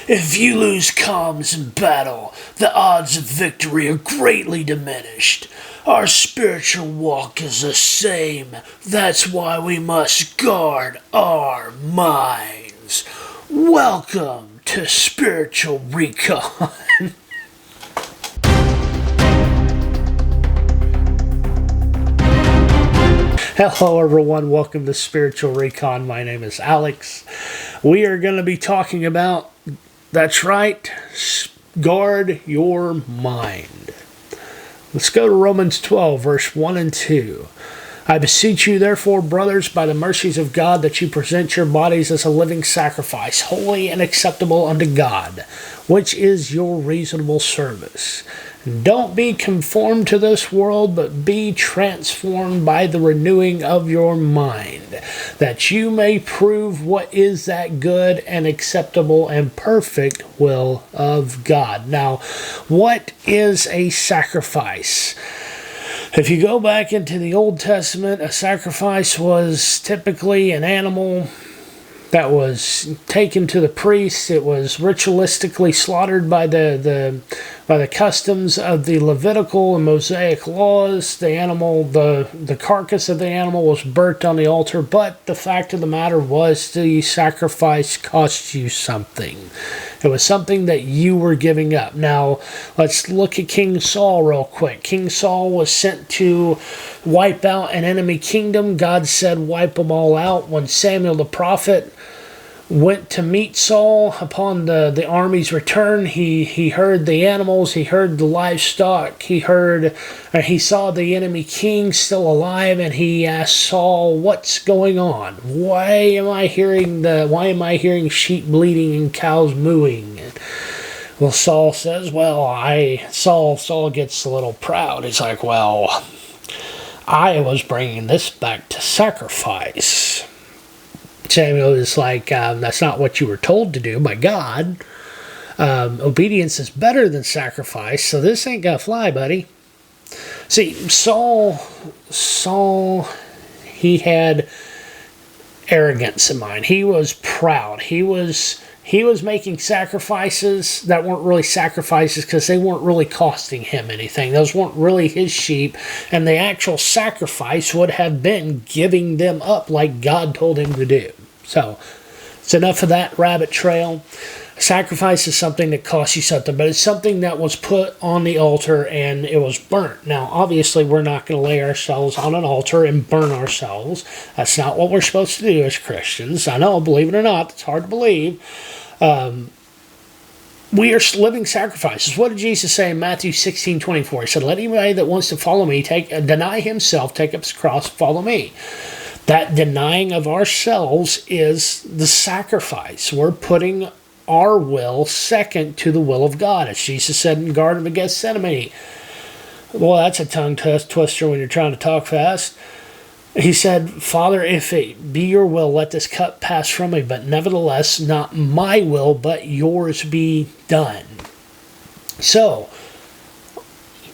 If you lose comms in battle, the odds of victory are greatly diminished. Our spiritual walk is the same. That's why we must guard our minds. Welcome to Spiritual Recon. Hello everyone, welcome to Spiritual Recon. My name is Alex. We are going to be talking about, that's right, guard your mind. Let's go to Romans 12, verse 1 and 2. I beseech you, therefore, brothers, by the mercies of God, that you present your bodies as a living sacrifice, holy and acceptable unto God, which is your reasonable service. Don't be conformed to this world, but be transformed by the renewing of your mind, that you may prove what is that good and acceptable and perfect will of God. Now, what is a sacrifice? If you go back into the Old Testament, a sacrifice was typically an animal that was taken to the priest. It was ritualistically slaughtered by the customs of the Levitical and Mosaic laws. The animal, the carcass of the animal was burnt on the altar, but the fact of the matter was the sacrifice cost you something. It was something that you were giving up. Now, let's look at King Saul real quick. King Saul was sent to wipe out an enemy kingdom. God said, wipe them all out. When Samuel the prophet went to meet Saul upon the army's return, he heard the animals, he heard the livestock, he saw the enemy king still alive, and he asked Saul, what's going on? Why am I hearing sheep bleating and cows mooing? Well, Saul says, Saul gets a little proud. He's like, well, I was bringing this back to sacrifice. Samuel is like, that's not what you were told to do by God. Obedience is better than sacrifice, so this ain't gonna fly, buddy. See, Saul, he had arrogance in mind. He was proud. He was making sacrifices that weren't really sacrifices because they weren't really costing him anything. Those weren't really his sheep. And the actual sacrifice would have been giving them up like God told him to do. So, it's enough of that rabbit trail. Sacrifice is something that costs you something, but it's something that was put on the altar and it was burnt. Now, obviously, we're not going to lay ourselves on an altar and burn ourselves. That's not what we're supposed to do as Christians. I know, believe it or not, it's hard to believe. We are living sacrifices. What did Jesus say in Matthew 16:24? He said, let anybody that wants to follow me deny himself, take up his cross, follow me. That denying of ourselves is the sacrifice. We're putting our will second to the will of God. As Jesus said in the Garden of Gethsemane. Well, that's a tongue twister when you're trying to talk fast. He said, Father, if it be your will, let this cup pass from me, but nevertheless, not my will, but yours be done. So,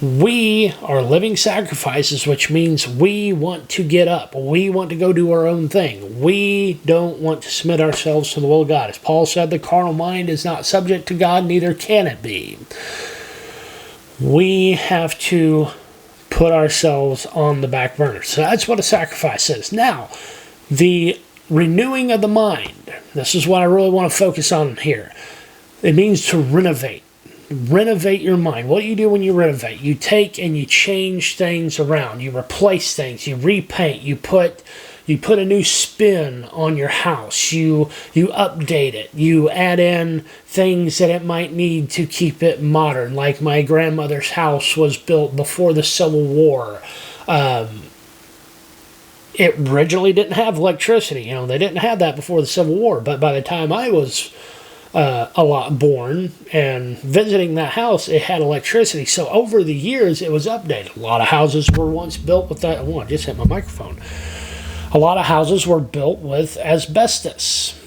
we are living sacrifices, which means we want to get up. We want to go do our own thing. We don't want to submit ourselves to the will of God. As Paul said, the carnal mind is not subject to God, neither can it be. We have to put ourselves on the back burner. So that's what a sacrifice is. Now, the renewing of the mind. This is what I really want to focus on here. It means to renovate. Renovate your mind. What do you do when you renovate? You take and you change things around. You replace things. You repaint. You put a new spin on your house. You update it. You add in things that it might need to keep it modern. Like my grandmother's house was built before the Civil War. It originally didn't have electricity. They didn't have that before the Civil War. But by the time I was born and visiting that house, it had electricity. So over the years, it was updated. A lot of houses were once built with that. Oh, I just hit my microphone. A lot of houses were built with asbestos.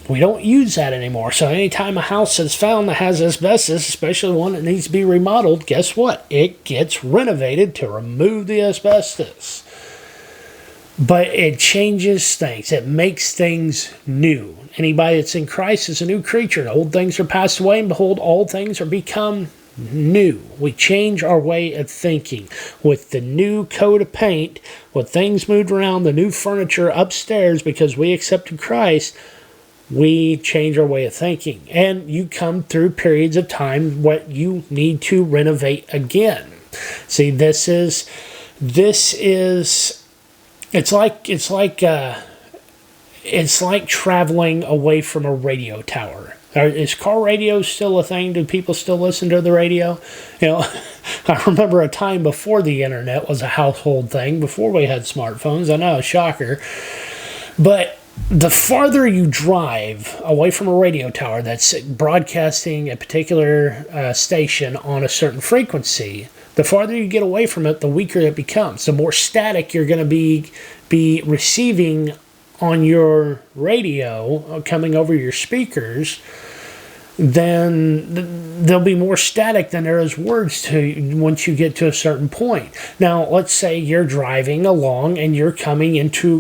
We don't use that anymore. So anytime a house is found that has asbestos, especially one that needs to be remodeled, guess what? It gets renovated to remove the asbestos. But it changes things. It makes things new. Anybody that's in Christ is a new creature. Old things are passed away, and behold, all things are become new. We change our way of thinking. With the new coat of paint, with things moved around, the new furniture upstairs, because we accepted Christ, we change our way of thinking. And you come through periods of time what you need to renovate again. See, it's like traveling away from a radio tower. Is car radio still a thing? Do people still listen to the radio? You know, I remember a time before the internet was a household thing, before we had smartphones. I know, shocker. But the farther you drive away from a radio tower that's broadcasting a particular station on a certain frequency, the farther you get away from it, the weaker it becomes. The more static you're going to be receiving on your radio coming over your speakers, then there'll be more static than there is words to once you get to a certain point. Now, let's say you're driving along and you're coming into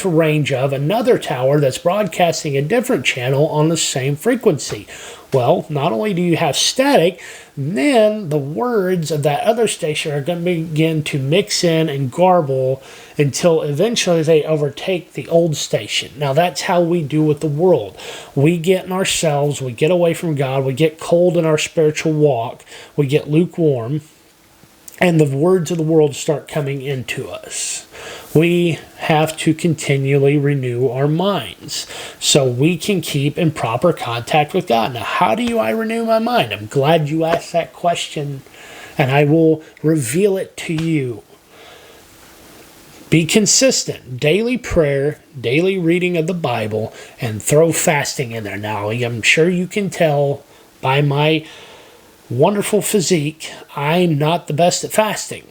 range of another tower that's broadcasting a different channel on the same frequency. Well, not only do you have static, then the words of that other station are going to begin to mix in and garble until eventually they overtake the old station. Now, that's how we do with the world. We get in ourselves, we get away from God, we get cold in our spiritual walk, we get lukewarm, and the words of the world start coming into us. We have to continually renew our minds so we can keep in proper contact with God. Now, how do I renew my mind? I'm glad you asked that question, and I will reveal it to you. Be consistent. Daily prayer, daily reading of the Bible, and throw fasting in there. Now, I'm sure you can tell by my wonderful physique, I'm not the best at fasting.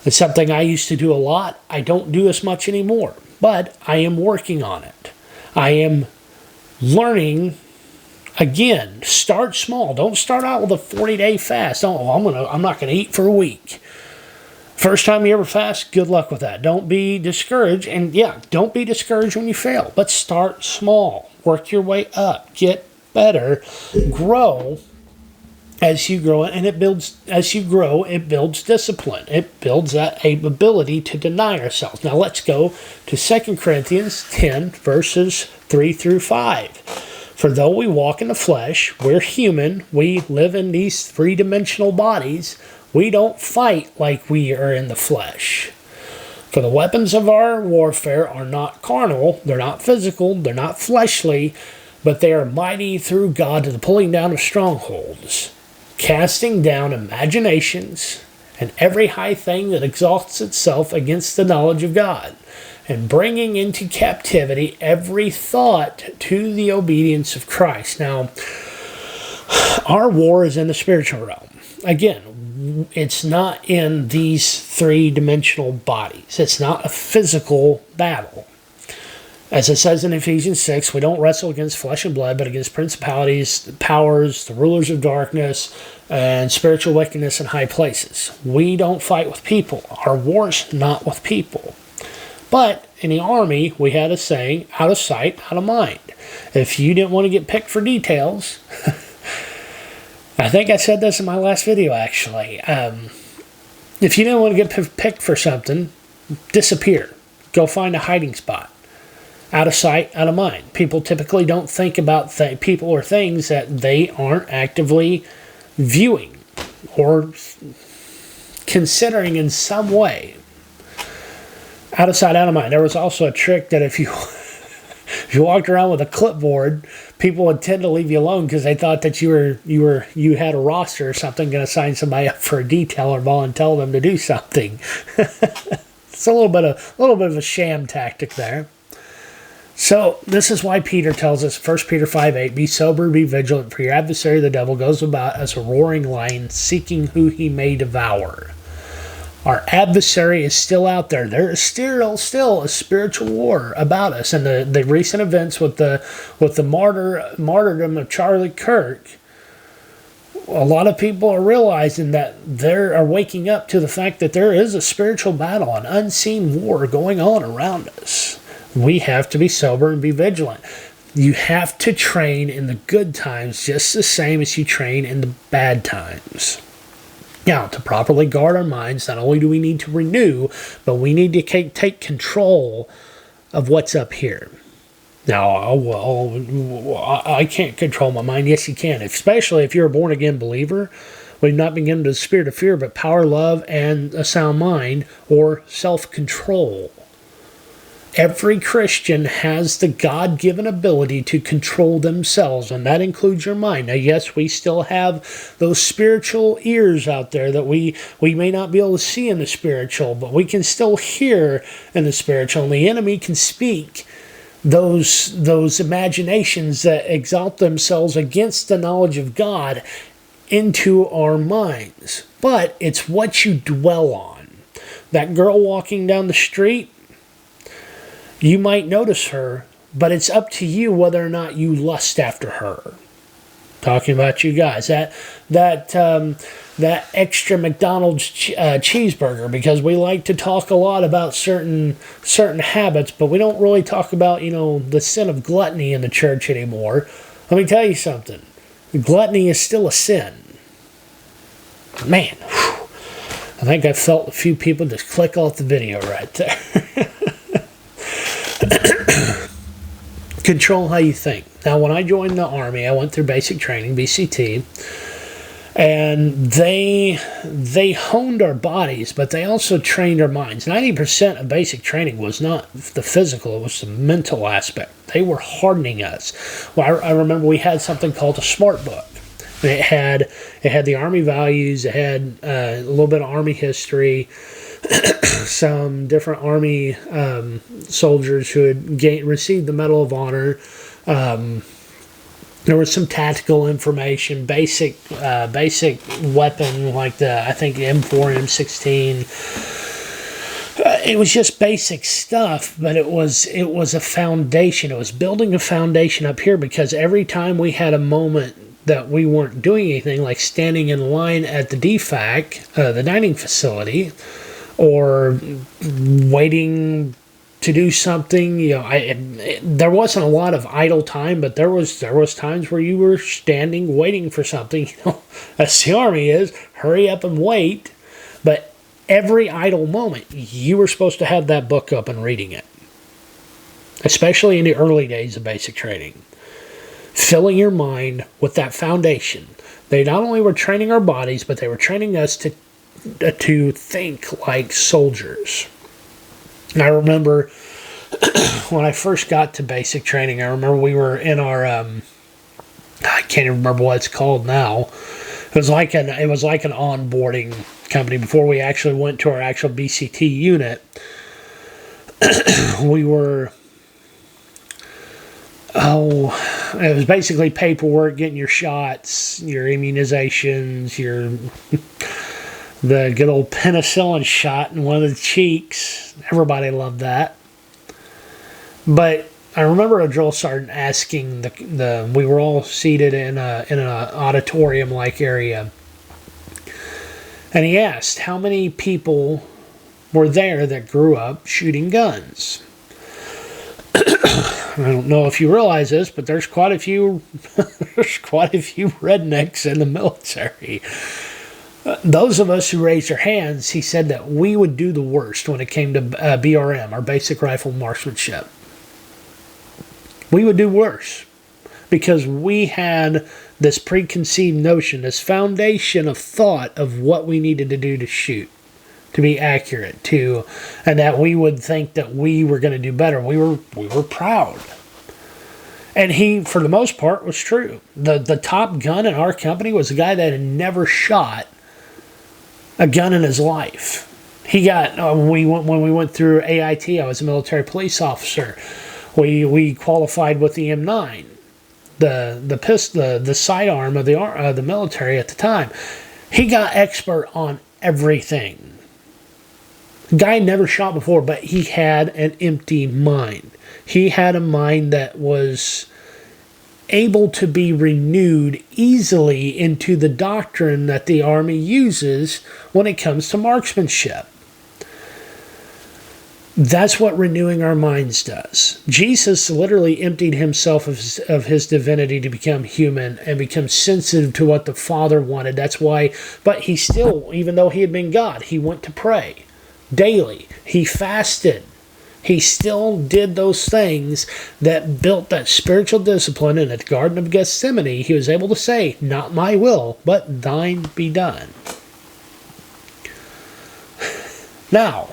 It's something I used to do a lot. I don't do as much anymore, but I am working on it. I am learning. Again, start small. Don't start out with a 40-day fast. Oh, I'm not going to eat for a week. First time you ever fast, good luck with that. Don't be discouraged. And yeah, don't be discouraged when you fail. But start small. Work your way up. Get better. Grow as you grow. And as you grow, it builds discipline. It builds that ability to deny ourselves. Now let's go to 2 Corinthians 10, verses 3 through 5. For though we walk in the flesh, we're human, we live in these three-dimensional bodies, we don't fight like we are in the flesh. For the weapons of our warfare are not carnal, they're not physical, they're not fleshly, but they are mighty through God to the pulling down of strongholds, casting down imaginations and every high thing that exalts itself against the knowledge of God, and bringing into captivity every thought to the obedience of Christ. Now, our war is in the spiritual realm. Again, it's not in these three-dimensional bodies. It's not a physical battle. As it says in Ephesians 6, we don't wrestle against flesh and blood, but against principalities, powers, the rulers of darkness, and spiritual wickedness in high places. We don't fight with people. Our war's not with people. But in the Army, we had a saying, out of sight, out of mind. If you didn't want to get picked for details, I think I said this in my last video, actually. If you didn't want to get picked for something, disappear. Go find a hiding spot. Out of sight, out of mind. People typically don't think about people or things that they aren't actively viewing or considering in some way. Out of sight, out of mind. There was also a trick that if you walked around with a clipboard, people would tend to leave you alone because they thought that you had a roster or something, going to sign somebody up for a detail or volunteer them to do something. It's a little bit of a sham tactic there. So this is why Peter tells us, 1 Peter 5:8, be sober, be vigilant, for your adversary the devil goes about as a roaring lion, seeking who he may devour. Our adversary is still out there. There is still a spiritual war about us. And the recent events with the martyrdom of Charlie Kirk a lot of people are realizing that they are waking up to the fact that there is a spiritual battle, an unseen war going on around us. We have to be sober and be vigilant. You have to train in the good times just the same as you train in the bad times. Now, to properly guard our minds, not only do we need to renew, but we need to take control of what's up here. Now, I can't control my mind. Yes, you can, especially if you're a born-again believer. We've not been given the spirit of fear, but power, love, and a sound mind, or self-control. Every Christian has the God-given ability to control themselves, and that includes your mind. Now, yes, we still have those spiritual ears out there that we may not be able to see in the spiritual, but we can still hear in the spiritual, and the enemy can speak those imaginations that exalt themselves against the knowledge of God into our minds. But it's what you dwell on. That girl walking down the street, you might notice her, but it's up to you whether or not you lust after her. Talking about you guys, that extra McDonald's cheeseburger, because we like to talk a lot about certain habits, but we don't really talk about, the sin of gluttony in the church anymore. Let me tell you something. Gluttony is still a sin. Man, I think I felt a few people just click off the video right there. Control how you think. Now, when I joined the Army, I went through basic training, BCT, and they honed our bodies, but they also trained our minds. 90% of basic training was not the physical, it was the mental aspect. They were hardening us. Well, I remember we had something called a SMART book. And it had the Army values, it had a little bit of Army history, some different Army soldiers who had received the Medal of Honor. There was some tactical information, basic weapon like I think M4 and M16. It was just basic stuff, but it was a foundation. It was building a foundation up here, because every time we had a moment that we weren't doing anything, like standing in line at the DFAC, the dining facility, or waiting to do something, there wasn't a lot of idle time, but there was times where you were standing waiting for something. As the Army is, hurry up and wait. But every idle moment, you were supposed to have that book up and reading it, especially in the early days of basic training. Filling your mind with that foundation. They not only were training our bodies, but they were training us to think like soldiers. And I remember when I first got to basic training, I remember we were in our, I can't even remember what it's called now. It was like an onboarding company before we actually went to our actual BCT unit. We were, it was basically paperwork, getting your shots, your immunizations, the good old penicillin shot in one of the cheeks. Everybody loved that. But I remember a drill sergeant asking we were all seated in an auditorium-like area, and he asked how many people were there that grew up shooting guns. I don't know if you realize this, but there's quite a few rednecks in the military. Those of us who raised our hands, he said that we would do the worst when it came to BRM, our basic rifle marksmanship. We would do worse because we had this preconceived notion, this foundation of thought of what we needed to do to shoot, to be accurate, and that we would think that we were going to do better. We were proud. And he, for the most part, was true. The top gun in our company was a guy that had never shot a gun in his life. He got, when we went through AIT, I was a military police officer. We qualified with the M9, the sidearm of the military at the time. He got expert on everything. The guy never shot before, but he had an empty mind. He had a mind that was able to be renewed easily into the doctrine that the Army uses when it comes to marksmanship. That's what renewing our minds does. Jesus literally emptied himself of his divinity to become human and become sensitive to what the Father wanted. That's why, but he still, even though he had been God, he went to pray daily. He fasted. He still did those things that built that spiritual discipline. In the Garden of Gethsemane, he was able to say, "Not my will, but thine be done." Now,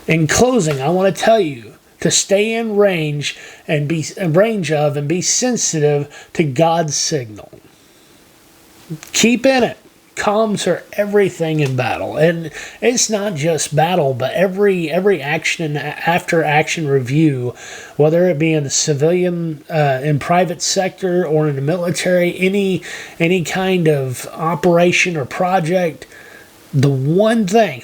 in closing, I want to tell you to stay in range and be sensitive to God's signal. Keep in it. Comms are everything in battle, and it's not just battle, but every action and after action review, whether it be in the civilian, in private sector, or in the military, any kind of operation or project. The one thing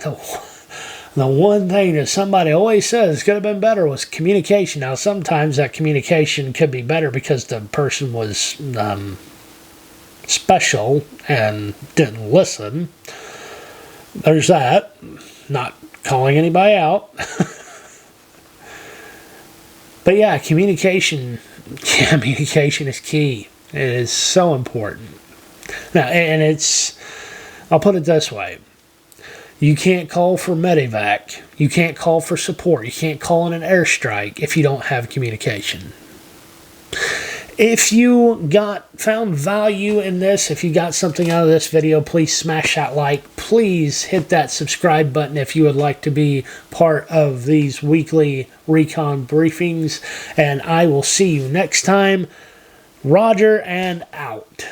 that somebody always says could have been better was communication. Now, sometimes that communication could be better because the person was special and didn't listen. There's that. Not calling anybody out. But yeah, communication is key. It is so important. Now, and I'll put it this way. You can't call for medevac. You can't call for support. You can't call in an airstrike if you don't have communication. If you found value in this, if you got something out of this video, please smash that like. Please hit that subscribe button if you would like to be part of these weekly recon briefings. And I will see you next time. Roger and out.